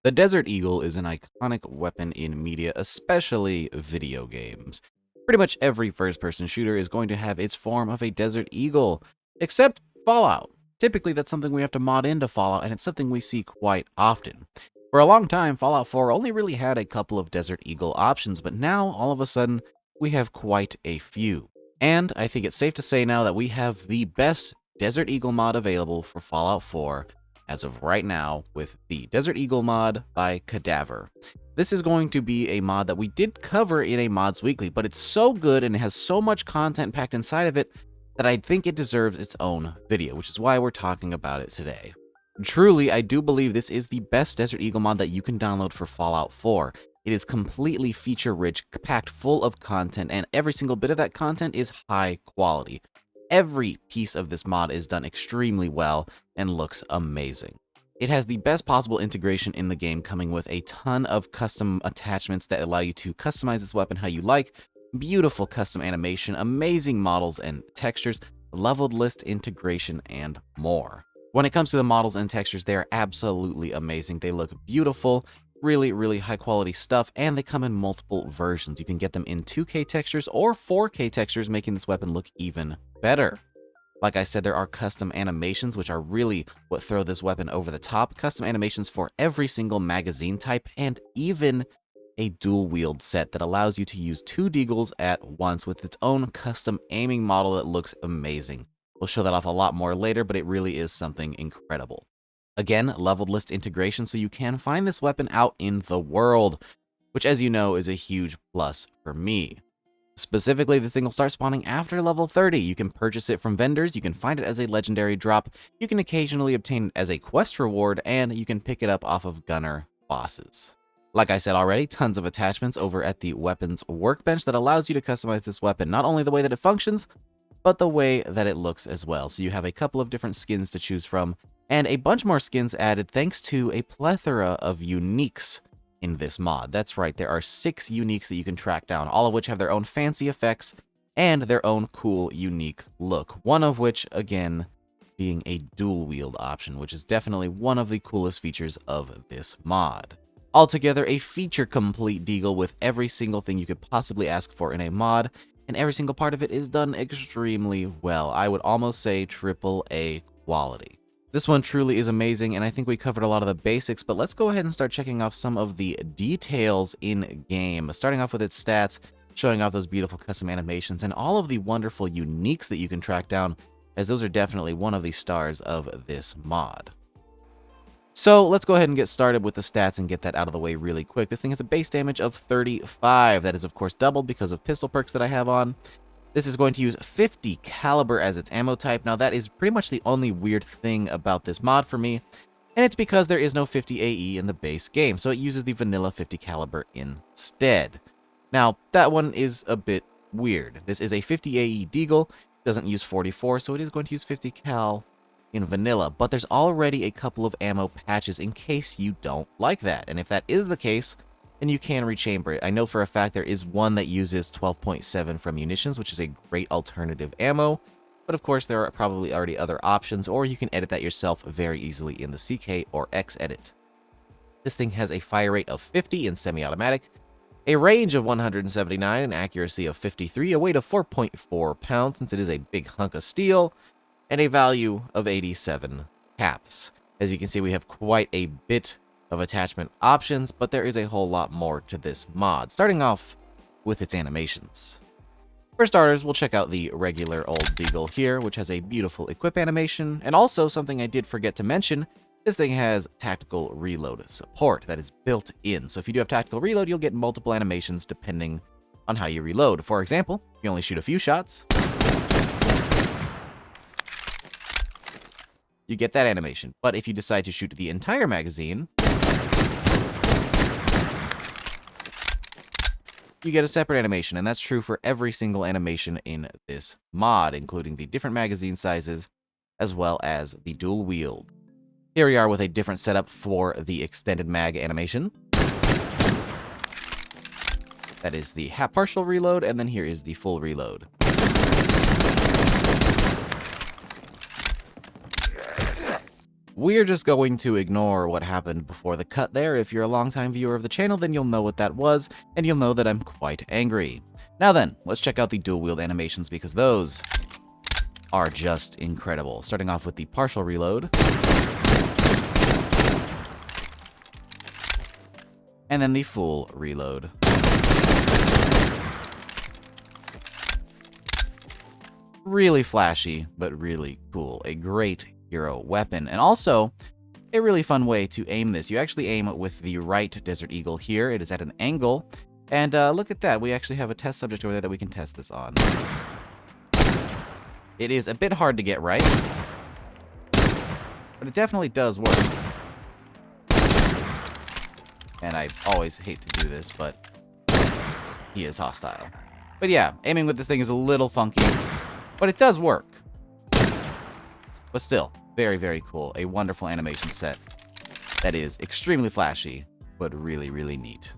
The Desert Eagle is an iconic weapon in media, especially video games. Pretty much every first-person shooter is going to have its form of a Desert Eagle, except Fallout. Typically, that's something we have to mod into Fallout, and it's something we see quite often. For a long time, Fallout 4 only really had a couple of Desert Eagle options, but now, all of a sudden, we have quite a few. And I think it's safe to say now that we have the best Desert Eagle mod available for Fallout 4 as of right now with the Desert Eagle mod by Cadaver. This is going to be a mod that we did cover in a Mods Weekly, but it's so good and it has so much content packed inside of it that I think it deserves its own video, which is why we're talking about it today. Truly, I do believe this is the best Desert Eagle mod that you can download for Fallout 4. It is completely feature-rich, packed full of content, and every single bit of that content is high quality. Every piece of this mod is done extremely well and looks amazing. It has the best possible integration in the game, coming with a ton of custom attachments that allow you to customize this weapon how you like, beautiful custom animation, amazing models and textures, leveled list integration, and more. When it comes to the models and textures, they are absolutely amazing. They look beautiful, really high quality stuff, and they come in multiple versions. You can get them in 2K textures or 4K textures, making this weapon look even better. Like I said, there are custom animations, which are really what throw this weapon over the top. Custom animations for every single magazine type, and even a dual wield set that allows you to use two Deagles at once with its own custom aiming model that looks amazing. We'll show that off a lot more later, but it really is something incredible. Again, leveled list integration, so you can find this weapon out in the world, which, as you know, is a huge plus for me. Specifically, the thing will start spawning after level 30. You can purchase it from vendors, you can find it as a legendary drop, you can occasionally obtain it as a quest reward, and you can pick it up off of gunner bosses. Like I said already, tons of attachments over at the weapons workbench that allows you to customize this weapon, not only the way that it functions, but the way that it looks as well. So you have a couple of different skins to choose from, and a bunch more skins added thanks to a plethora of uniques in this mod. That's right, there are 6 uniques that you can track down, all of which have their own fancy effects and their own cool, unique look. One of which, again, being a dual wield option, which is definitely one of the coolest features of this mod. Altogether, a feature-complete Deagle with every single thing you could possibly ask for in a mod, and every single part of it is done extremely well. I would almost say AAA quality. This one truly is amazing, and I think we covered a lot of the basics, but let's go ahead and start checking off some of the details in-game. Starting off with its stats, showing off those beautiful custom animations, and all of the wonderful uniques that you can track down, as those are definitely one of the stars of this mod. So let's go ahead and get started with the stats and get that out of the way really quick. This thing has a base damage of 35. That is, of course, doubled because of pistol perks that I have on. This is going to use 50 caliber as its ammo type. Now, that is pretty much the only weird thing about this mod for me, and it's because there is no 50 AE in the base game, so it uses the vanilla 50 caliber instead. Now, that one is a bit weird. This is a 50 AE Deagle, doesn't use 44, so it is going to use 50 cal in vanilla, but there's already a couple of ammo patches in case you don't like that, and if that is the case, then you can rechamber it. I know for a fact there is one that uses 12.7 from munitions, which is a great alternative ammo, but of course there are probably already other options, or you can edit that yourself very easily in the CK or X edit. This thing has a fire rate of 50 in semi-automatic, a range of 179, an accuracy of 53, a weight of 4.4 pounds since it is a big hunk of steel, and a value of 87 caps. As you can see, we have quite a bit of attachment options, but there is a whole lot more to this mod, starting off with its animations. For starters, we'll check out the regular old Deagle here, which has a beautiful equip animation, and also something I did forget to mention, this thing has tactical reload support that is built in. So if you do have tactical reload, you'll get multiple animations depending on how you reload. For example, if you only shoot a few shots, you get that animation. But if you decide to shoot the entire magazine, you get a separate animation, and that's true for every single animation in this mod, including the different magazine sizes, as well as the dual wield. Here we are with a different setup for the extended mag animation. That is the half partial reload, and then here is the full reload. We're just going to ignore what happened before the cut there. If you're a longtime viewer of the channel, then you'll know what that was, and you'll know that I'm quite angry. Now then, let's check out the dual wield animations because those are just incredible. Starting off with the partial reload. And then the full reload. Really flashy, but really cool. A great hero weapon. And also, a really fun way to aim this. You actually aim with the right Desert Eagle here. It is at an angle. And look at that. We actually have a test subject over there that we can test this on. It is a bit hard to get right, but it definitely does work. And I always hate to do this, but he is hostile. But yeah, aiming with this thing is a little funky, but it does work. But still, very, very cool. A wonderful animation set that is extremely flashy, but really, really neat.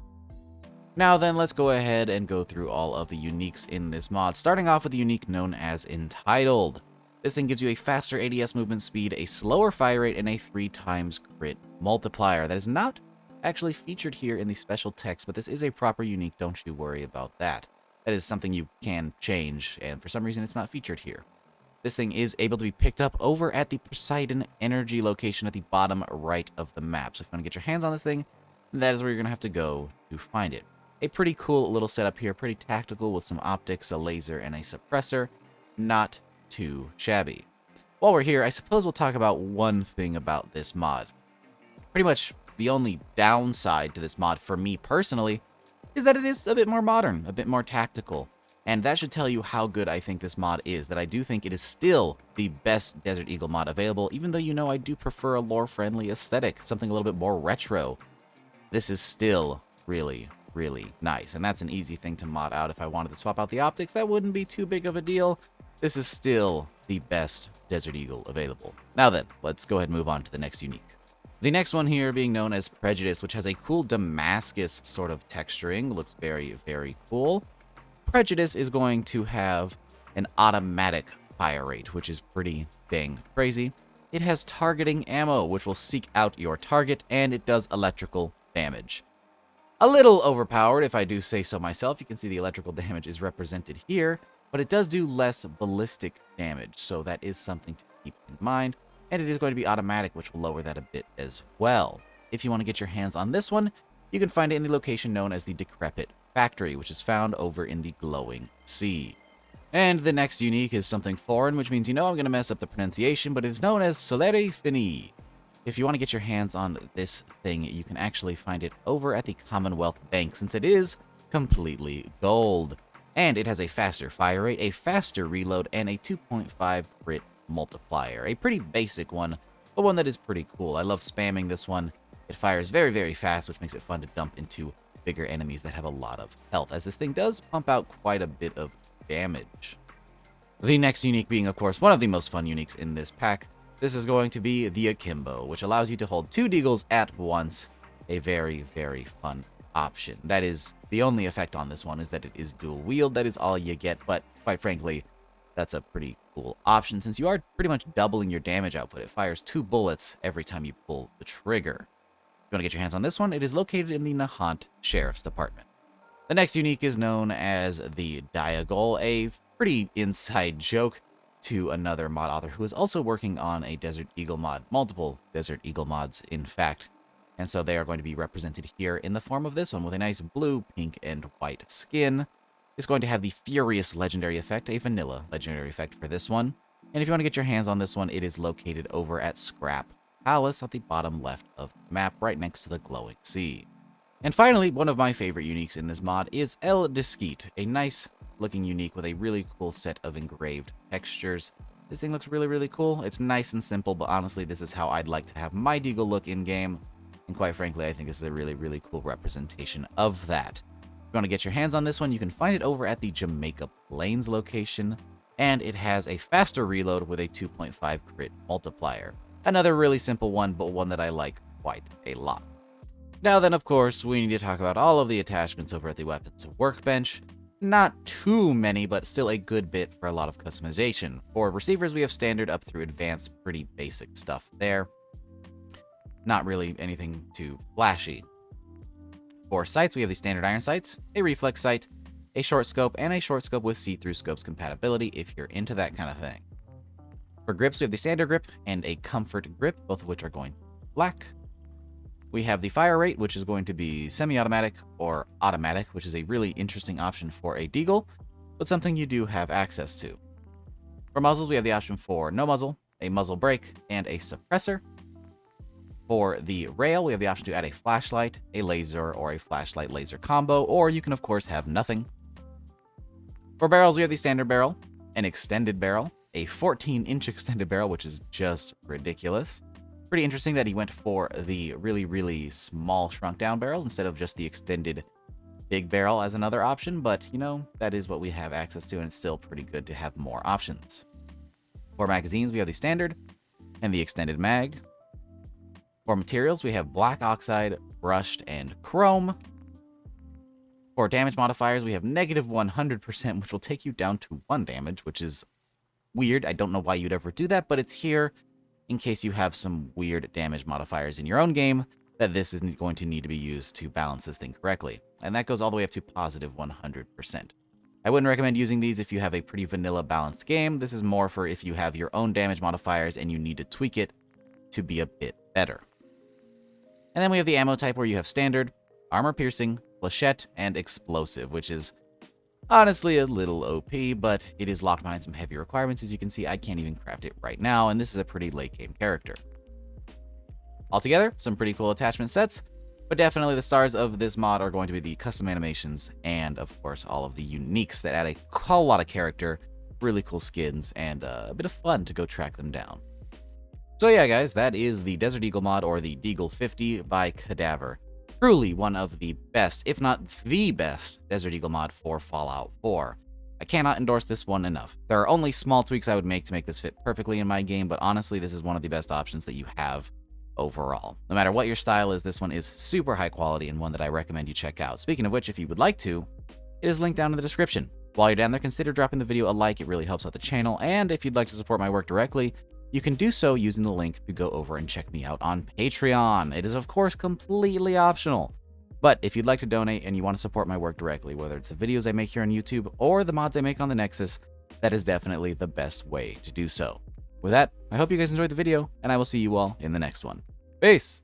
Now then, let's go ahead and go through all of the uniques in this mod, starting off with the unique known as Entitled. This thing gives you a faster ADS movement speed, a slower fire rate, and a 3x crit multiplier. That is not actually featured here in the special text, but this is a proper unique, don't you worry about that. That is something you can change, and for some reason it's not featured here. This thing is able to be picked up over at the Poseidon Energy location at the bottom right of the map. So if you want to get your hands on this thing, that is where you're going to have to go to find it. A pretty cool little setup here, pretty tactical with some optics, a laser, and a suppressor. Not too shabby. While we're here, I suppose we'll talk about one thing about this mod. Pretty much the only downside to this mod for me personally is that it is a bit more modern, a bit more tactical. And that should tell you how good I think this mod is, that I do think it is still the best Desert Eagle mod available, even though you know I do prefer a lore-friendly aesthetic, something a little bit more retro. This is still really, really nice, and that's an easy thing to mod out. If I wanted to swap out the optics, that wouldn't be too big of a deal. This is still the best Desert Eagle available. Now then, let's go ahead and move on to the next unique. The next one here being known as Prejudice, which has a cool Damascus sort of texturing, looks very, very cool. Prejudice is going to have an automatic fire rate, which is pretty dang crazy. It has targeting ammo, which will seek out your target, and it does electrical damage. A little overpowered, if I do say so myself. You can see the electrical damage is represented here, but it does do less ballistic damage, so that is something to keep in mind. And it is going to be automatic, which will lower that a bit as well. If you want to get your hands on this one, you can find it in the location known as the Decrepit Factory, which is found over in the Glowing Sea. And the next unique is something foreign, which means you know I'm going to mess up the pronunciation, but it's known as Soleil Fini. If you want to get your hands on this thing, you can actually find it over at the Commonwealth Bank, since it is completely gold. And it has a faster fire rate, a faster reload, and a 2.5 crit multiplier. A pretty basic one, but one that is pretty cool. I love spamming this one. It fires very, very fast, which makes it fun to dump into bigger enemies that have a lot of health, as this thing does pump out quite a bit of damage. The next unique being, of course, one of the most fun uniques in this pack. This is going to be the Akimbo, which allows you to hold 2 Diagles at once. A very, very fun option. That is the only effect on this one, is that it is dual wield. That is all you get, but quite frankly, that's a pretty cool option since you are pretty much doubling your damage output. It fires 2 bullets every time you pull the trigger. If you want to get your hands on this one, it is located in the Nahant Sheriff's Department. The next unique is known as the Diagle, a pretty inside joke to another mod author who is also working on a Desert Eagle mod, multiple Desert Eagle mods, in fact. And so they are going to be represented here in the form of this one with a nice blue, pink, and white skin. It's going to have the Furious legendary effect, a vanilla legendary effect for this one. And if you want to get your hands on this one, it is located over at Scrap Palace at the bottom left of the map, right next to the Glowing Sea. And finally, one of my favorite uniques in this mod is El Disquite, a nice looking unique with a really cool set of engraved textures. This thing looks really, really cool. It's nice and simple, but honestly, this is how I'd like to have my Diagle look in-game. And quite frankly, I think this is a really, really cool representation of that. If you want to get your hands on this one, you can find it over at the Jamaica Plains location, and it has a faster reload with a 2.5 crit multiplier. Another really simple one, but one that I like quite a lot. Now then, of course, we need to talk about all of the attachments over at the Weapons Workbench. Not too many, but still a good bit for a lot of customization. For receivers, we have standard up through advanced, pretty basic stuff there. not really anything too flashy. For sights, we have the standard iron sights, a reflex sight, a short scope, and a short scope with see-through scopes compatibility if you're into that kind of thing. For grips, we have the standard grip and a comfort grip, both of which are going black. We have the fire rate, which is going to be semi-automatic or automatic, which is a really interesting option for a Diagle, but something you do have access to. For muzzles, we have the option for no muzzle, a muzzle brake, and a suppressor. For the rail, we have the option to add a flashlight, a laser, or a flashlight laser combo, or you can of course have nothing. For barrels, we have the standard barrel, an extended barrel, a 14-inch extended barrel, which is just ridiculous. Pretty interesting that he went for the really small shrunk down barrels instead of just the extended big barrel as another option, but you know, that is what we have access to, and it's still pretty good to have more options. For magazines, we have the standard and the extended mag. For materials, we have black oxide, brushed, and chrome. For damage modifiers, we have negative 100%, which will take you down to 1 damage, which is weird. I don't know why you'd ever do that, but it's here in case you have some weird damage modifiers in your own game that this is going to need to be used to balance this thing correctly. And that goes all the way up to positive 100%. I wouldn't recommend using these if you have a pretty vanilla balanced game. This is more for if you have your own damage modifiers and you need to tweak it to be a bit better. And then we have the ammo type where you have standard, armor piercing, flechette, and explosive, which is honestly a little OP, but it is locked behind some heavy requirements. As you can see, I can't even craft it right now, and this is a pretty late game character. Altogether, some pretty cool attachment sets, but definitely the stars of this mod are going to be the custom animations and, of course, all of the uniques that add a whole lot of character, really cool skins, and a bit of fun to go track them down. So yeah, guys, that is the Desert Eagle mod, or the Diagle 50 by Cadaver. Truly one of the best, if not the best, Desert Eagle mod for Fallout 4. I cannot endorse this one enough. There are only small tweaks I would make to make this fit perfectly in my game, but honestly, this is one of the best options that you have overall. No matter what your style is, this one is super high quality and one that I recommend you check out. Speaking of which, if you would like to, it is linked down in the description. While you're down there, consider dropping the video a like. It really helps out the channel, and if you'd like to support my work directly, you can do so using the link to go over and check me out on Patreon. It is, of course, completely optional. But if you'd like to donate and you want to support my work directly, whether it's the videos I make here on YouTube or the mods I make on the Nexus, that is definitely the best way to do so. With that, I hope you guys enjoyed the video, and I will see you all in the next one. Peace!